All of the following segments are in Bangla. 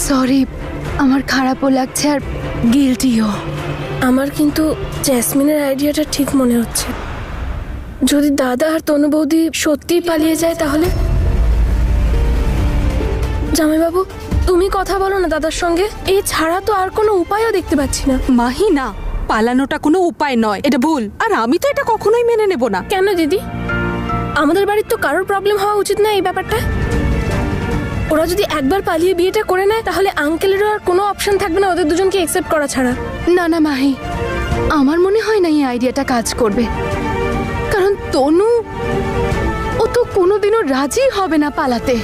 সরি, আমার খারাপও লাগছে আর গিল্টিও। আমার কিন্তু জ্যাসমিনের আইডিয়াটা ঠিক মনে হচ্ছে। যদি দাদা আর তনু বৌদি সত্যিই পালিয়ে যায় তাহলে? জামাইবাবু, তুমি কথা বলো না দাদার সঙ্গে। এই ছাড়া তো আর কোনো উপায়ও দেখতে পাচ্ছি না। মাহি, না, পালানোটা কোনো উপায় নয়, এটা ভুল। আর আমি তো এটা কখনোই মেনে নেব না। কেন দিদি? আমাদের বাড়ির তো কারোর প্রবলেম হওয়া উচিত না এই ব্যাপারটা। ওরা যদি একবার পালিয়ে বিয়েটা করে নেয় তাহলে আঙ্কেলেরও আর কোনো অপশন থাকবে না ওদের দুজনকে অ্যাকসেপ্ট করা ছাড়া। না না মাহি, আমার মনে হয় না এই আইডিয়াটা কাজ করবে। কারণ তনু, ও তো কোনোদিনও রাজি হবে না পালাতে।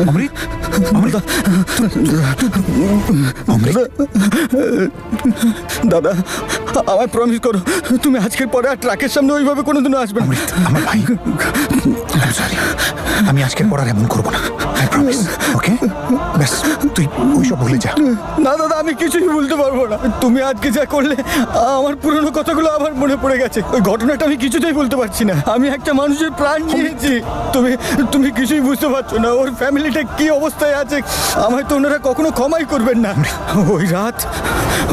অমৃত, অমৃত, অমৃত, দাদা আমায় প্রমিস করো তুমি আজকের পরে আর ট্রাকের সামনে ওইভাবে কোনোদিনও আসবে না। অমৃত, আমার ভাই, সরি, আমি আজকের পর আর এমন করবো না, আই প্রমিস। ওকে, ব্যাস তুই ওইসব ভুলে যা। না দাদা, আমি কিছুই বলতে পারবো না। তুমি আজকে যা করলে আমার পুরনো কথাগুলো আবার মনে পড়ে গেছে। ওই ঘটনাটা আমি কিছুতেই বলতে পারছি না। আমি একটা মানুষের প্রাণ নিয়েছি। তুমি তুমি কিছুই বুঝতে পারছো না। ওর ফ্যামিলিটা কি অবস্থায় আছে, আমায় তো ওনারা কখনো ক্ষমাই করবেন না। ওই রাত,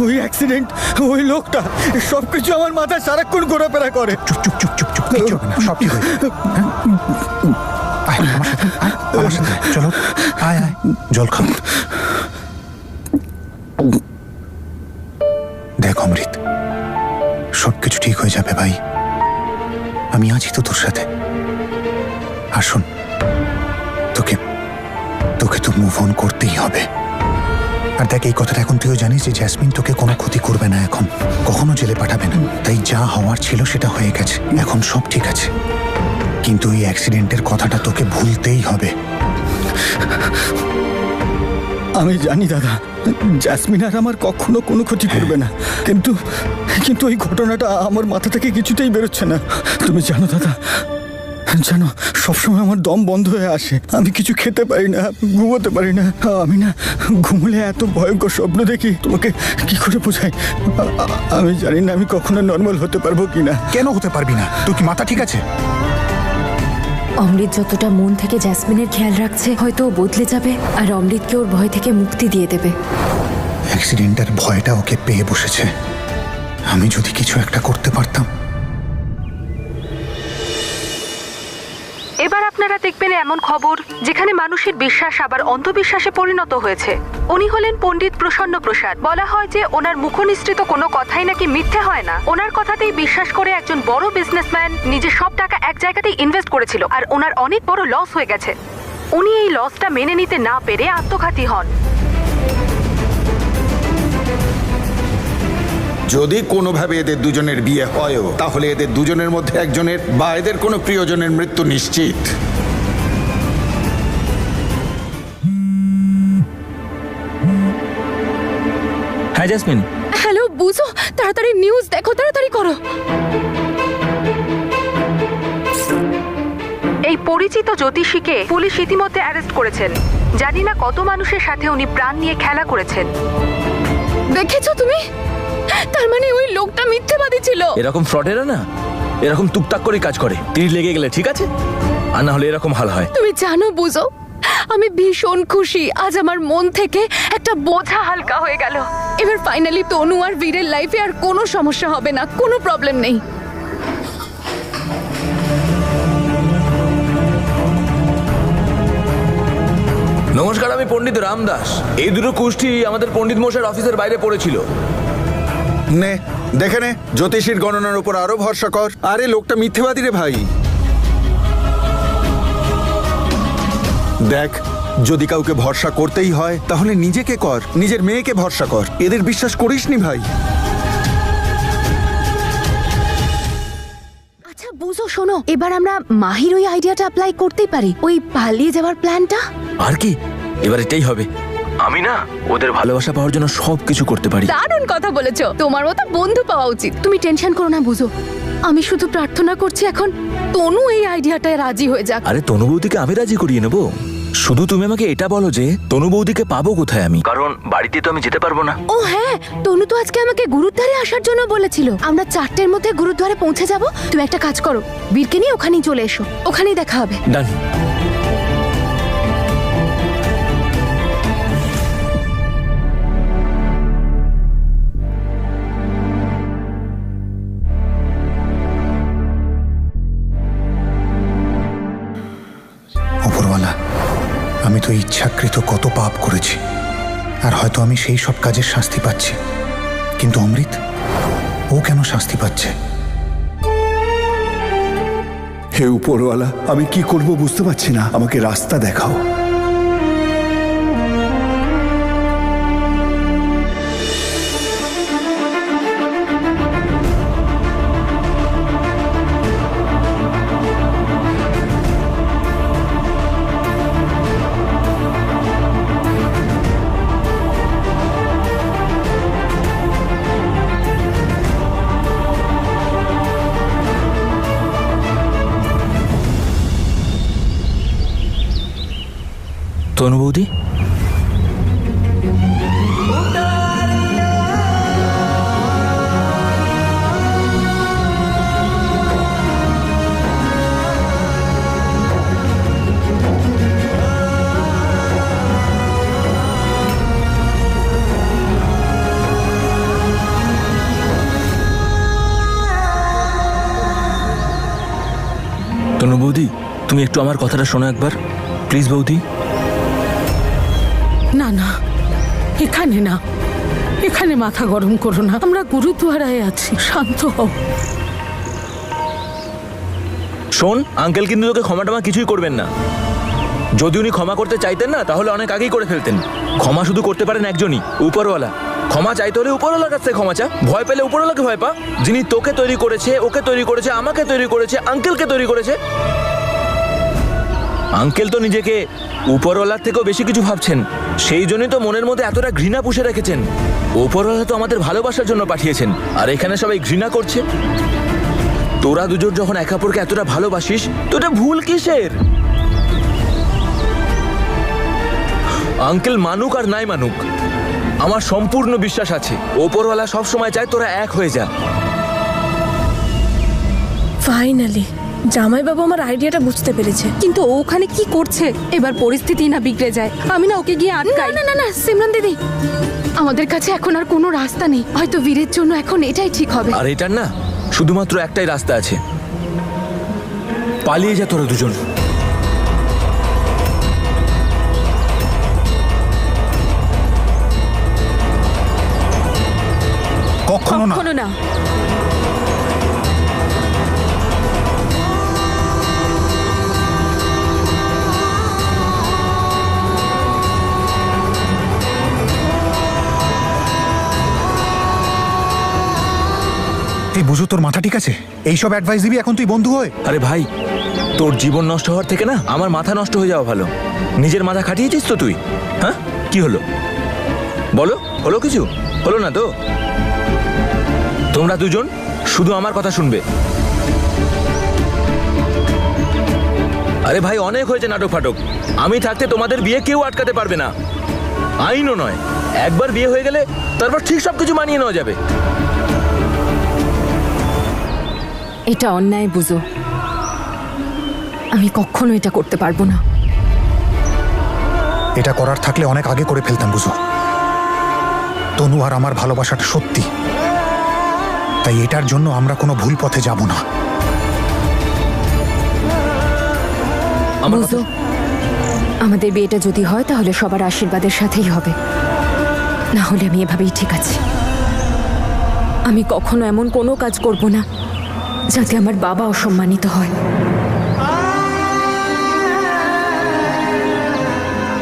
ওই অ্যাক্সিডেন্ট, ওই লোকটা, সব কিছু আমার মাথায় সারাক্ষণ ঘোরাফেরা করে। চুপ চুপ চুপ চুপ চুপ, কিচ্ছু হবে না, সব ঠিক হয়ে যাবে। আয় আমার সাথে, আয় আমার সাথে, চলো, আয় আয়, জল খাও। দেখ অমৃত, সবকিছু ঠিক হয়ে যাবে ভাই। আমি আছি তো তোর সাথে। আর শোন, তোকে তোকে তো মুভ অন করতেই হবে। আর দেখ, এই কথাটা এখন তুইও জানিস যে জ্যাসমিন তোকে কোনো ক্ষতি করবে না, এখন কখনো জেলে পাঠাবে না। তাই যা হওয়ার ছিল সেটা হয়ে গেছে, এখন সব ঠিক আছে। কিন্তু এই অ্যাক্সিডেন্টের কথাটা তোকে ভুলতেই হবে। আমি জানি দাদা, জ্যাসমিন আর আমার কখনো কোনো ক্ষতি করবে না, কিন্তু কিন্তু ওই ঘটনাটা আমার মাথা থেকে কিছুতেই বেরোচ্ছে না। তুমি জানো দাদা, জানো, সবসময় আমার দম বন্ধ হয়ে আসে। আমি কিছু খেতে পারি না, ঘুমোতে পারি না। আমি না ঘুমলে এত ভয়ঙ্কর স্বপ্ন দেখি, তোমাকে কি করে বোঝাই। আমি জানি না আমি কখনো নর্মাল হতে পারবো কিনা। কেন হতে পারবি না? তোর কি মাথা ঠিক আছে? অমৃত যতটা মন থেকে জ্যাসমিনের খেয়াল রাখছে, হয়তো ও বদলে যাবে আর অমৃতকে ওর ভয় থেকে মুক্তি দিয়ে দেবে। অ্যাক্সিডেন্টের ভয়টা ওকে পেয়ে বসেছে। আমি যদি কিছু একটা করতে পারতাম। এবার আপনারা দেখবেন এমন খবর যেখানে মানুষের বিশ্বাস আবার অন্ধবিশ্বাসে পরিণত হয়েছে। উনি হলেন পণ্ডিত প্রসন্ন প্রসাদ। বলা হয় যে ওনার মুখনিসৃত কোনো কথাই নাকি মিথ্যে হয় না। ওনার কথাতেই বিশ্বাস করে একজন বড় বিজনেসম্যান নিজের সব টাকা এক জায়গাতেই ইনভেস্ট করেছিল, আর ওনার অনেক বড় লস হয়ে গেছে। উনি এই লসটা মেনে নিতে না পেরে আত্মঘাতী হন। যদি কোনোভাবে এদের দুজনের বিয়ে হয়ও, তাহলে এদের দুজনের মধ্যে একজনের বা এদের কোনো প্রিয়জনের মৃত্যু নিশ্চিত। হ্যাঁ জ্যাসমিন। হ্যালো বুঝো, তাড়াতাড়ি নিউজ দেখো, তাড়াতাড়ি করো। এই পরিচিত জ্যোতিষীকে পুলিশ ইতিমধ্যে অ্যারেস্ট করেছেন। জানি না কত মানুষের সাথে উনি প্রাণ নিয়ে খেলা করেছেন। দেখেছো তুমি? তার মানে ওই লোকটা মিথ্যেবাদী ছিল। এরকম ফ্রডেরা না এরকম টুকটাক করে কাজ করে। তিনি লেগে গেলে ঠিক আছে, আর না হলে এরকম হাল হয়। তুমি জানো বুঝো, আমি ভীষণ খুশি। আজ আমার মন থেকে একটা বোঝা হালকা হয়ে গেল। এবার ফাইনালি তনু আর বীরের লাইফে আর কোনো সমস্যা হবে না, কোনো প্রবলেম নেই। নমস্কার, আমি পণ্ডিত রামদাস। এই দুটো কুষ্টি আমাদের পণ্ডিত মশাইয়ের অফিসের বাইরে পড়েছিল। নে দেখে নে, জ্যোতিষীর গণনার উপর আরো ভরসা কর। আরে লোকটা মিথ্যেবাদী রে ভাই। দেখ, যদি কাউকে ভরসা করতেই হয় তাহলে নিজেকে কর, নিজের মেয়েকে ভরসা কর। এদের বিশ্বাস করিসনি ভাই। আচ্ছা বুঝো, শোনো, এবার আমরা মাহির ওই আইডিয়াটা অ্যাপ্লাই করতেই পারি, ওই পালিয়ে যাওয়ার প্ল্যানটা। আর কি, এবার এটাই হবে। আমি না ওদের ভালোবাসা পাওয়ার জন্য সবকিছু করতে পারি। দারুণ কথা বলেছো, তোমার মতো বন্ধু পাওয়া উচিত। তুমি টেনশন করো না বুঝো, আমি শুধু প্রার্থনা করছি এখন তনু এই আইডিয়াটায় রাজি হয়ে যাক। আরে তনু বৌদিকে আমি রাজি করিয়ে নেবো, শুধু তুমি আমাকে এটা বলো যে তনু বৌদিকে পাবো কোথায় আমি, কারণ বাড়িতে তো আমি যেতে পারবো না। ও হ্যাঁ, তনু তো আজকে আমাকে গুরুদ্বারে আসার জন্য বলেছিল। আমরা 4টের মধ্যে গুরুদ্বারে পৌঁছে যাব। তুমি একটা কাজ করো, বীরকে নিয়ে ওখানেই চলে এসো, ওখানেই দেখা হবে। ডান। ওপরওয়ালা, আমি তো ইচ্ছাকৃত কত পাপ করেছি, আর হয়তো আমি সেই সব কাজের শাস্তি পাচ্ছি, কিন্তু অমৃত, ও কেন শাস্তি পাচ্ছে? হে উপরওয়ালা, আমি কি করব বুঝতে পারছি না, আমাকে রাস্তা দেখাও। তনু বৌদি, তনু বৌদি, তুমি একটু আমার কথাটা শোনো একবার, প্লিজ বৌদি। না না, এখানে না, এখানে মাথা গরম করো না, আমরা গুরুদ্বারায় আছি, শান্ত হও। শোন, আঙ্কেল কিন্তু তোকে ক্ষমা টমা কিছুই করবেন না। যদি উনি ক্ষমা করতে চাইতেন না তাহলে অনেক আগেই করে ফেলতেন। ক্ষমা শুধু করতে পারেন একজনই, উপরওয়ালা। ক্ষমা চাইতে হলে উপরওয়ালার কাছ থেকে ক্ষমা চা। ভয় পেলে উপরওয়ালাকে ভয় পা, যিনি তোকে তৈরি করেছে, ওকে তৈরি করেছে, আমাকে তৈরি করেছে, আঙ্কেলকে তৈরি করেছে। আঙ্কেল তো নিজেকে উপরওয়ালার থেকেও বেশি কিছু ভাবছেন, সেই জন্যই তো মনের মধ্যে এতটা ঘৃণা পুষে রেখেছেন। উপরওয়ালা তো আমাদের ভালোবাসার জন্য পাঠিয়েছেন, আর এখানে সবাই ঘৃণা করছে। তোরা দুজন যখন একে অপরকে এতটা ভালোবাসিস, তো এটা ভুল কিসের? আঙ্কেল মানুক আর নাই মানুক, আমার সম্পূর্ণ বিশ্বাস আছে উপরওয়ালা সব সময় চায় তোরা এক হয়ে যা। ফাইনালি জামাইবাবু আমার আইডিয়াটা বুঝতে পেরেছে। কিন্তু ও ওখানে কি করছে? এবার পরিস্থিতি না বিগড়ে যায়, আমি না ওকে গিয়ে আটকাই। না না না সিমরান দিদি, আমাদের কাছে এখন আর কোনো রাস্তা নেই, হয়তো বীরের জন্য এখন এটাই ঠিক হবে। আর এটার না শুধুমাত্র একটাই রাস্তা আছে, পালিয়ে যা তোরা দুজন। কখনো না, কখনো না। এই বুঝো, তোর মাথা ঠিক আছে? এইসব অ্যাডভাইস দিবি এখন তুই বন্ধু হয়ে? আরে ভাই, তোর জীবন নষ্ট হওয়ার থেকে না আমার মাথা নষ্ট হয়ে যাওয়া ভালো। নিজের মাথা খাটিয়েছিস তো তুই? হ্যাঁ, কি হলো বলো? হলো কিছু? হলো না তো? তোমরা দুজন শুধু আমার কথা শুনবে। আরে ভাই, অনেক হয়েছে নাটক ফাটক। আমি থাকতে তোমাদের বিয়ে কেউ আটকাতে পারবে না, আইনও নয়। একবার বিয়ে হয়ে গেলে তারপর ঠিক সবকিছু মানিয়ে নেওয়া যাবে। এটা অন্যায় বুঝো, আমি কখনো এটা করতে পারবো না। এটা করার থাকলে অনেক আগে করে ফেলতাম বুঝো। তনু আর আমার ভালোবাসাটা সত্যি, তাই এটার জন্য আমরা কোনো ভুল পথে যাব না। বুঝো, আমাদের বিয়েটা যদি হয় তাহলে সবার আশীর্বাদের সাথেই হবে, না হলে আমি এভাবেই ঠিক আছি। আমি কখনো এমন কোনো কাজ করব না যাতে আমার বাবা অসম্মানিত হয়।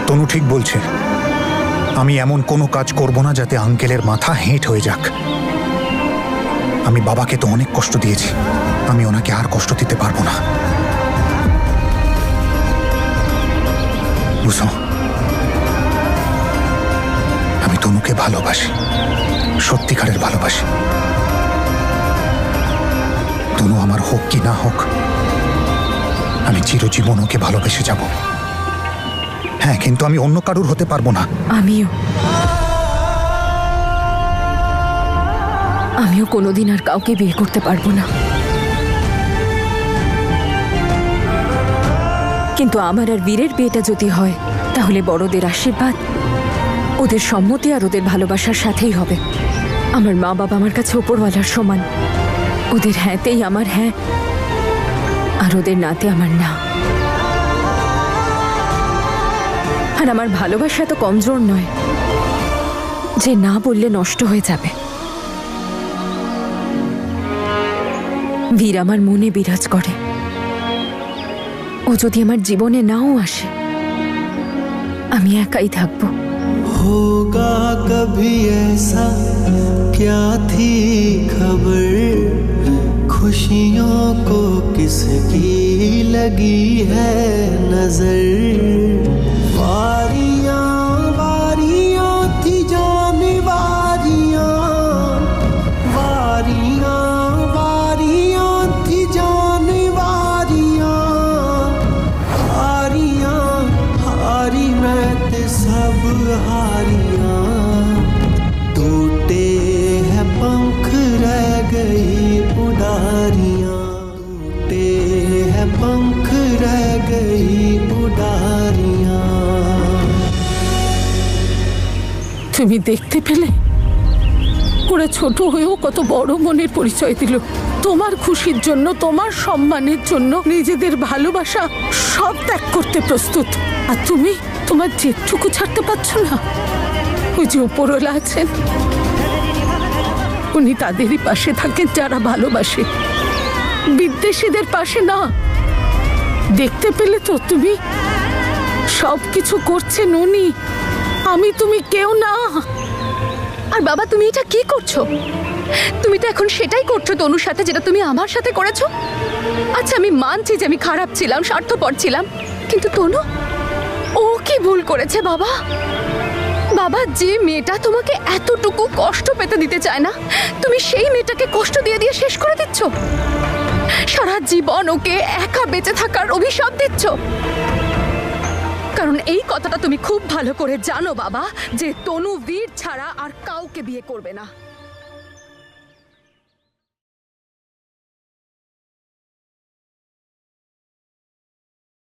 তনু ঠিক বলছে, আমি এমন কোনো কাজ করব না যাতে আঙ্কেলের মাথা হেঁট হয়ে যাক। আমি বাবাকে তো অনেক কষ্ট দিয়েছি, আমি ওনাকে আর কষ্ট দিতে পারবো না। বুঝো, আমি তনুকে ভালোবাসি, সত্যিকারের ভালোবাসি। তনু আমার হোক কি না হোক, আমি চিরজীবন ওকে ভালোবেসে যাব। হ্যাঁ, কিন্তু আমি অন্য কারুর হতে পারবো না। আমিও কোনোদিন আর কাউকে বিয়ে করতে পারবো না। কিন্তু আমার আর বীরের বিয়েটা যদি হয়, তাহলে বড়দের আশীর্বাদ, ওদের সম্মতি আর ওদের ভালোবাসার সাথেই হবে। আমার মা বাবা আমার কাছে উপরওয়ালার সমান। ওদের হ্যাঁতেই আমার হ্যাঁ, আর ওদের নাতে আমার না। আর আমার ভালোবাসা তো কমজোর নয় যে না বললে নষ্ট হয়ে যাবে। বীর আমার মনে বিরাজ করে। ও যদি আমার জীবনে নাও আসে, আমি একাই থাকবো। होगा कभी ऐसा क्या थी खबर, खुशियों को किसकी लगी है नजर। वारियां वारियां थी जाने वारियां, वारियां वारियां थी जाने वारियां, हारियां हारी मैं ते सब हारियां, टूटे हैं पंख रह गई उड़ारियां, टूटे हैं पंख रह गई उड़ारियां। তুমি দেখতে পেলে ওরা ছোট হয়েও কত বড় মনের পরিচয় দিল। তোমার খুশির জন্য, তোমার সম্মানের জন্য নিজেদের ভালোবাসা সব ত্যাগ করতে প্রস্তুত। আর তুমি তোমার জেদটুকু ছাড়তে পারছো না। ওই যে উপরওয়ালা আছেন, উনি তাদেরই পাশে থাকেন যারা ভালোবাসে, বিদ্বেষীদের পাশে না। দেখতে পেলে তো তুমি, সব কিছু করছেন উনি, আমি তুমি কেউ না। আর বাবা, তুমি এটা কি করছো? তুমি তো এখন সেটাই করছো তনুর সাথে, যেটা তুমি আমার সাথে করেছো। আচ্ছা, আমি মানছি যে আমি খারাপ ছিলাম, স্বার্থপর ছিলাম, কিন্তু তনু, ও কি ভুল করেছে বাবা? বাবা, যে মেয়েটা তোমাকে এতটুকু কষ্ট পেতে দিতে চায় না, তুমি সেই মেয়েটাকে কষ্ট দিয়ে দিয়ে শেষ করে দিচ্ছ। সারা জীবন ওকে একা বেঁচে থাকার অভিশাপ দিচ্ছ। কারণ এই কথাটা তুমি খুব ভালো করে জানো বাবা, যে তনু বীর ছাড়া আর কাউকে বিয়ে করবে না।